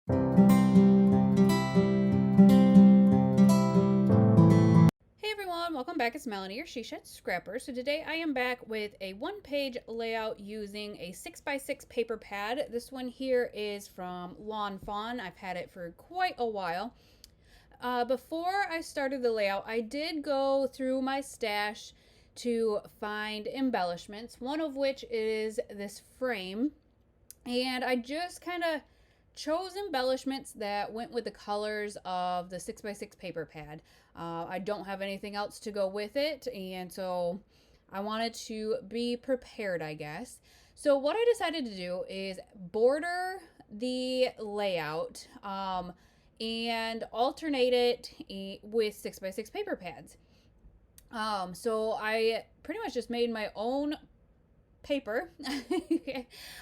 Hey everyone, welcome back. It's Melanie, your She Shed Scrapper. So today I am back with a one-page layout using a 6x6 paper pad. This one here is from Lawn Fawn. I've had it for quite a while. Before I started the layout, I did go through my stash to find embellishments, one of which is this frame. And I just kind of chose embellishments that went with the colors of the 6x6 paper pad. I don't have anything else to go with it, and so I wanted to be prepared, I guess. So what I decided to do is border the layout and alternate it with 6x6 paper pads. So I pretty much just made my own paper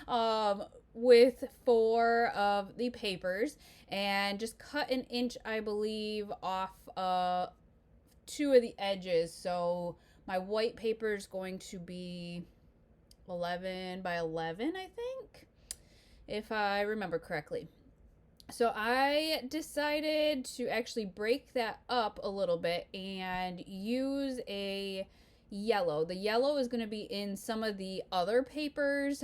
um, with 4 of the papers and just cut an inch, I believe, off 2 of the edges. So my white paper is going to be 11 by 11, I think, if I remember correctly. So I decided to actually break that up a little bit and use a yellow. The yellow is going to be in some of the other papers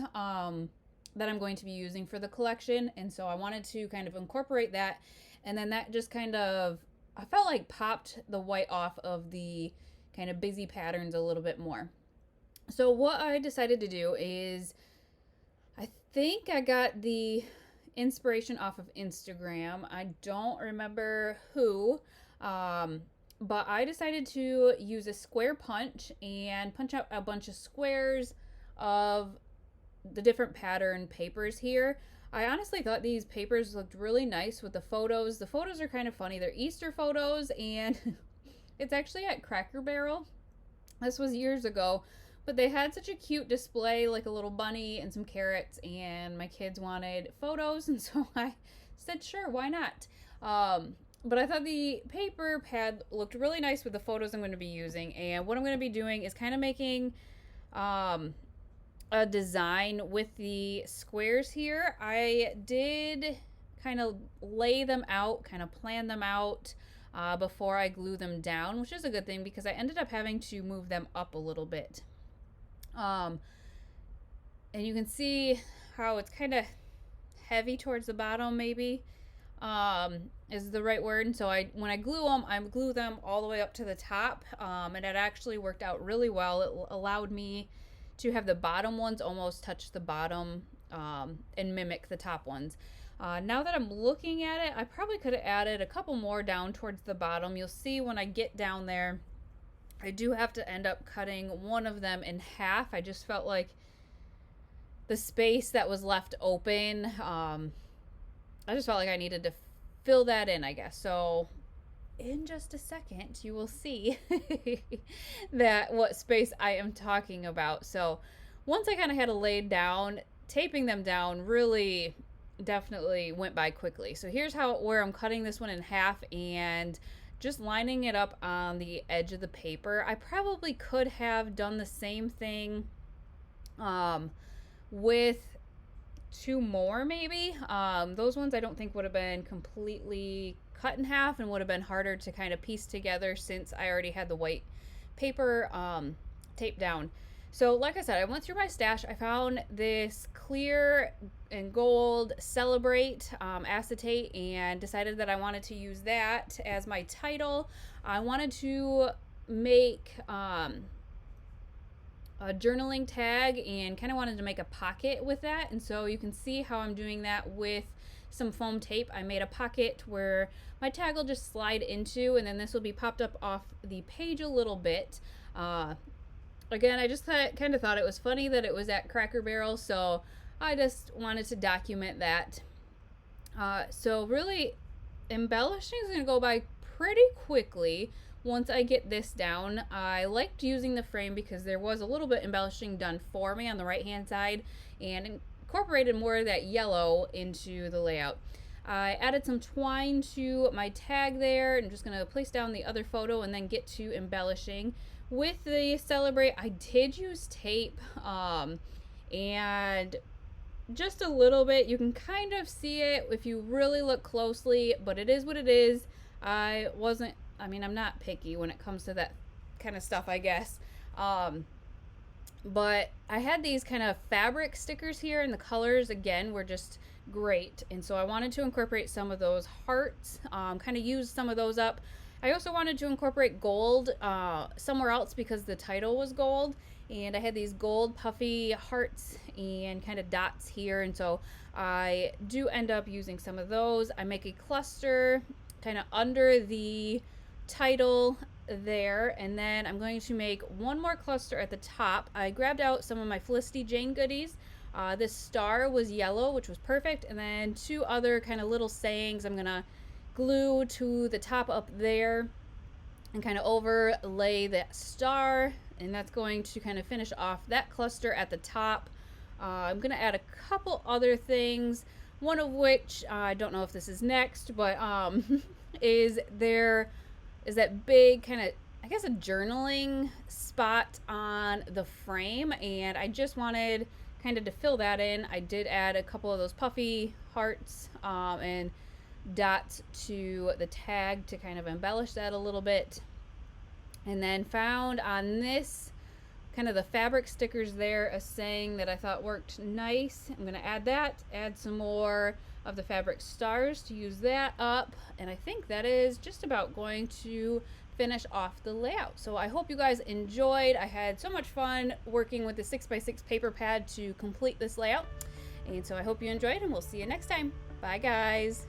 that I'm going to be using for the collection. And so I wanted to kind of incorporate that. And then that just kind of, I felt like popped the white off of the kind of busy patterns a little bit more. So what I decided to do is, I think I got the inspiration off of Instagram. I don't remember who, but I decided to use a square punch and punch out a bunch of squares of the different pattern papers here. I honestly thought these papers looked really nice with the photos. The photos are kind of funny. They're Easter photos, and it's actually at Cracker Barrel. This was years ago, but they had such a cute display, like a little bunny and some carrots, and my kids wanted photos, and so I said, sure, why not? But I thought the paper pad looked really nice with the photos I'm going to be using, and what I'm going to be doing is kind of making a design with the squares here. I did kind of lay them out, kind of plan them out before I glue them down, which is a good thing because I ended up having to move them up a little bit. And you can see how it's kind of heavy towards the bottom, maybe is the right word. And so when I glue them all the way up to the top, and it actually worked out really well. It allowed me to have the bottom ones almost touch the bottom and mimic the top ones. Now that I'm looking at it, I probably could have added a couple more down towards the bottom. You'll see when I get down there, I do have to end up cutting one of them in half. I just felt like the space that was left open, I just felt like I needed to fill that in, I guess. So in just a second, you will see that what space I am talking about. So once I kind of had it laid down, taping them down really definitely went by quickly. So here's where I'm cutting this one in half and just lining it up on the edge of the paper. I probably could have done the same thing with 2 more maybe. Those ones I don't think would have been completely cut in half and would have been harder to kind of piece together since I already had the white paper taped down. So like I said, I went through my stash. I found this clear and gold Celebrate acetate and decided that I wanted to use that as my title. I wanted to make a journaling tag and kind of wanted to make a pocket with that. And so you can see how I'm doing that with some foam tape. I made a pocket where my tag will just slide into, and then this will be popped up off the page a little bit. Again, I just kind of thought it was funny that it was at Cracker Barrel, so I just wanted to document that. So really, embellishing is going to go by pretty quickly once I get this down. I liked using the frame because there was a little bit embellishing done for me on the right hand side and incorporated more of that yellow into the layout. I added some twine to my tag there. I'm just going to place down the other photo and then get to embellishing. With the Celebrate, I did use tape and just a little bit. You can kind of see it if you really look closely, but it is what it is. I mean, I'm not picky when it comes to that kind of stuff, I guess. Um, but I had these kind of fabric stickers here, and the colors again were just great, and so I wanted to incorporate some of those hearts, kind of use some of those up. I also wanted to incorporate gold somewhere else because the title was gold, and I had these gold puffy hearts and kind of dots here, and so I do end up using some of those. I make a cluster kind of under the title there, and then I'm going to make one more cluster at the top. I grabbed out some of my Felicity Jane goodies. This star was yellow, which was perfect, and then two other kind of little sayings I'm gonna glue to the top up there and kind of overlay that star, and that's going to kind of finish off that cluster at the top. I'm gonna add a couple other things, one of which I don't know if this is next, but is that big kind of, I guess, a journaling spot on the frame, and I just wanted kind of to fill that in. I did add a couple of those puffy hearts and dots to the tag to kind of embellish that a little bit, and then found on this kind of the fabric stickers there a saying that I thought worked nice. I'm going to add some more of the fabric stars to use that up, and I think that is just about going to finish off the layout. So I hope you guys enjoyed. I had so much fun working with the 6x6 paper pad to complete this layout, and so I hope you enjoyed, and we'll see you next time. Bye guys.